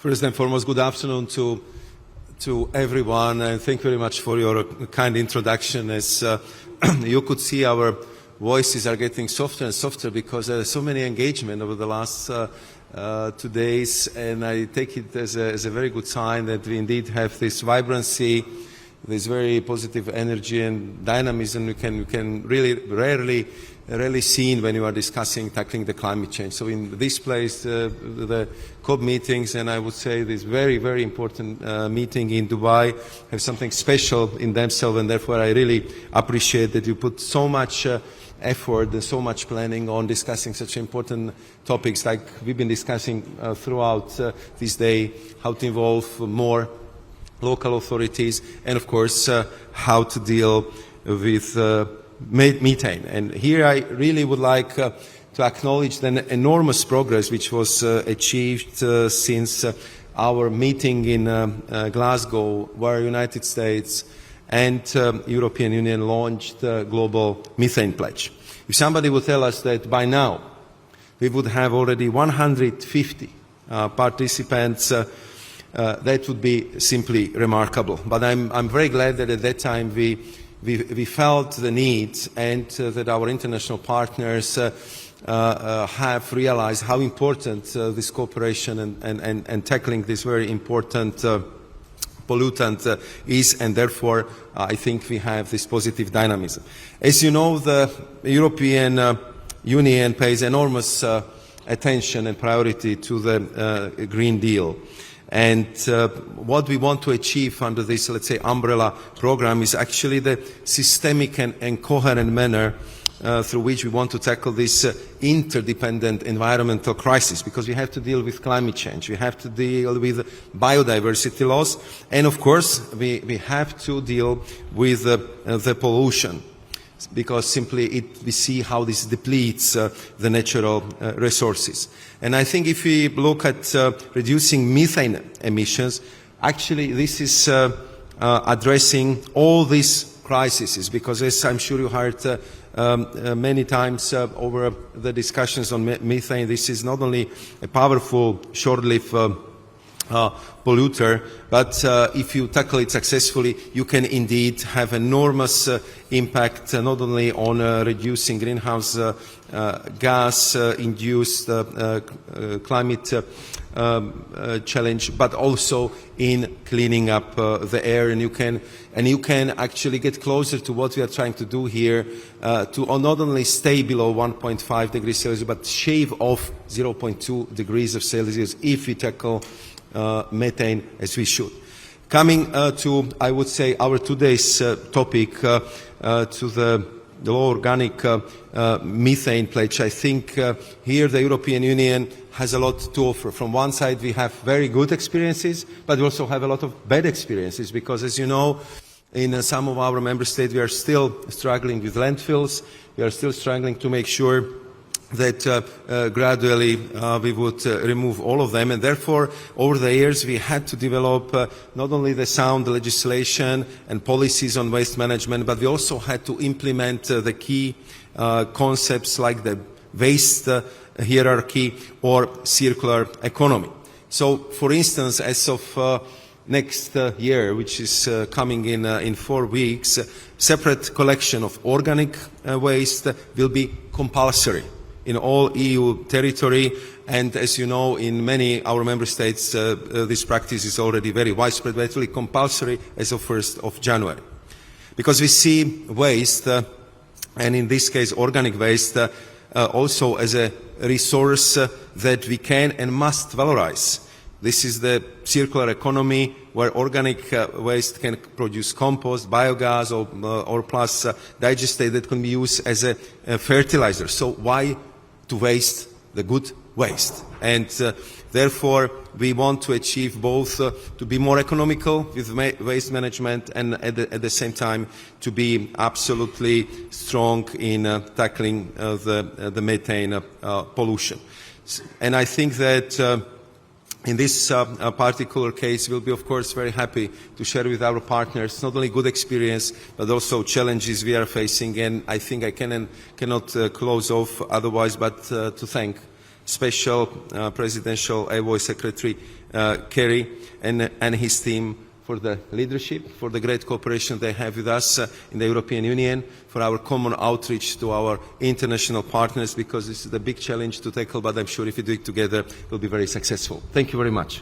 First and foremost, good afternoon to everyone, and thank you very much for your kind introduction. As you could see, our voices are getting softer and softer because there are so many engagement over the last 2 days, and I take it as a very good sign that we indeed have this vibrancy, this very positive energy and dynamism we can really rarely seen when you are discussing tackling the climate change. So in this place, the COP meetings, and I would say this very important meeting in Dubai, have something special in themselves, and therefore I really appreciate that you put so much effort and so much planning on discussing such important topics like we've been discussing throughout this day, how to involve more local authorities, and of course how to deal with methane. And here I really would like to acknowledge the enormous progress which was achieved since our meeting in Glasgow, where United States and European Union launched the global methane pledge. If somebody would tell us that by now we would have already 150 participants, that would be simply remarkable. But I'm very glad that at that time we felt the need, and that our international partners have realized how important this cooperation and tackling this very important pollutant is, and therefore I think we have this positive dynamism. As you know, the European Union pays enormous attention and priority to the Green Deal. And what we want to achieve under this, let's say, umbrella program is actually the systemic and coherent manner through which we want to tackle this interdependent environmental crisis, because we have to deal with climate change, we have to deal with biodiversity loss, and of course we have to deal with the pollution, because simply we see how this depletes the natural resources. And I think if we look at reducing methane emissions, actually this is addressing all these crises, because as I'm sure you heard many times over the discussions on methane, this is not only a powerful short-lived polluter, but if you tackle it successfully, you can indeed have enormous impact not only on reducing greenhouse gas induced climate challenge, but also in cleaning up the air, and you can actually get closer to what we are trying to do here, to not only stay below 1.5 degrees Celsius, but shave off 0.2 degrees of Celsius if we tackle methane as we should. Coming to, I would say, our today's topic, to the low organic methane pledge, I think here the European Union has a lot to offer. From one side, we have very good experiences, but we also have a lot of bad experiences, because as you know, in some of our member states, we are still struggling with landfills. We are still struggling to make sure that gradually we would remove all of them, and therefore over the years we had to develop not only the sound legislation and policies on waste management, but we also had to implement the key concepts like the waste hierarchy or circular economy. So for instance, as of next year, which is coming in 4 weeks, separate collection of organic waste will be compulsory in all EU territory, and as you know, in many our member states, this practice is already very widespread, but actually compulsory as of 1st of January. Because we see waste, and in this case organic waste, also as a resource that we can and must valorize. This is the circular economy where organic waste can produce compost, biogas, or plus digestate that can be used as a fertilizer. So why to waste the good waste? And therefore we want to achieve both to be more economical with waste management, and at the same time to be absolutely strong in tackling the methane pollution. And I think that in this particular case, we'll be, of course, very happy to share with our partners not only good experience, but also challenges we are facing. And I think I cannot close off otherwise but to thank Special Presidential Envoy Secretary Kerry and his team for the leadership, for the great cooperation they have with us in the European Union, for our common outreach to our international partners, because this is a big challenge to tackle, but I'm sure if we do it together, we'll be very successful. Thank you very much.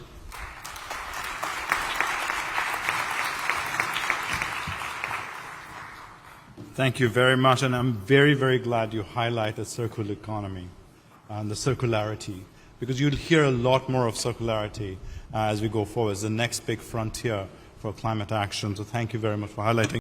Thank you very much, and I'm very, very glad you highlight the circular economy and the circularity, because you'll hear a lot more of circularity as we go forward. It's the next big frontier for climate action, so thank you very much for highlighting